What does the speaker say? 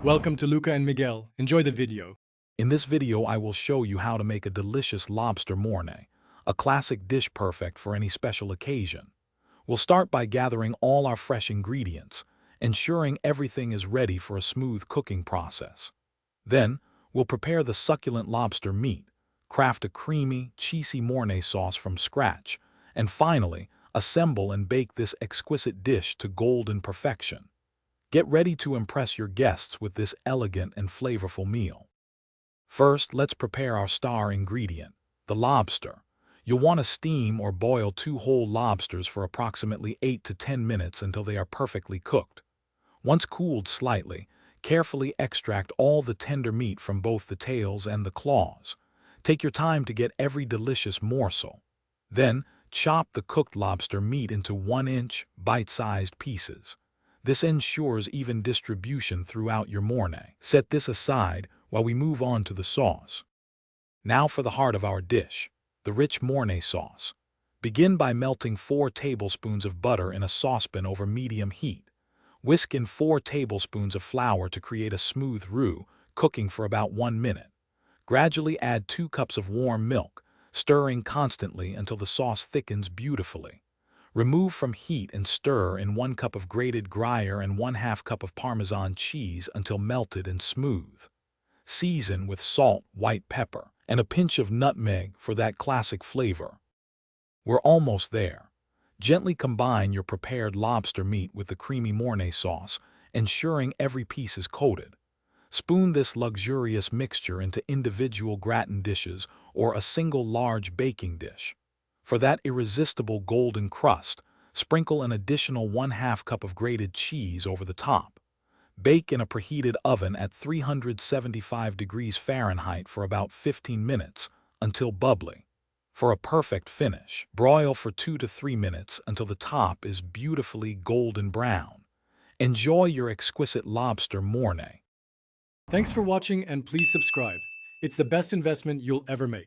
Welcome to Luca and Miguel. Enjoy the video. In this video, I will show you how to make a delicious lobster mornay, a classic dish perfect for any special occasion. We'll start by gathering all our fresh ingredients, ensuring everything is ready for a smooth cooking process. Then, we'll prepare the succulent lobster meat, craft a creamy, cheesy mornay sauce from scratch, and finally, assemble and bake this exquisite dish to golden perfection. Get ready to impress your guests with this elegant and flavorful meal. First, let's prepare our star ingredient, the lobster. You'll want to steam or boil 2 whole lobsters for approximately 8 to 10 minutes until they are perfectly cooked. Once cooled slightly, carefully extract all the tender meat from both the tails and the claws. Take your time to get every delicious morsel. Then, chop the cooked lobster meat into 1-inch, bite-sized pieces. This ensures even distribution throughout your mornay. Set this aside while we move on to the sauce. Now for the heart of our dish, the rich mornay sauce. Begin by melting 4 tablespoons of butter in a saucepan over medium heat. Whisk in 4 tablespoons of flour to create a smooth roux, cooking for about 1 minute. Gradually add 2 cups of warm milk, stirring constantly until the sauce thickens beautifully. Remove from heat and stir in 1 cup of grated Gruyere and 1/2 cup of Parmesan cheese until melted and smooth. Season with salt, white pepper, and a pinch of nutmeg for that classic flavor. We're almost there. Gently combine your prepared lobster meat with the creamy mornay sauce, ensuring every piece is coated. Spoon this luxurious mixture into individual gratin dishes or a single large baking dish. For that irresistible golden crust, sprinkle an additional 1/2 cup of grated cheese over the top. Bake in a preheated oven at 375 degrees Fahrenheit for about 15 minutes until bubbly. For a perfect finish, broil for 2 to 3 minutes until the top is beautifully golden brown. Enjoy your exquisite lobster mornay. Thanks for watching and please subscribe. It's the best investment you'll ever make.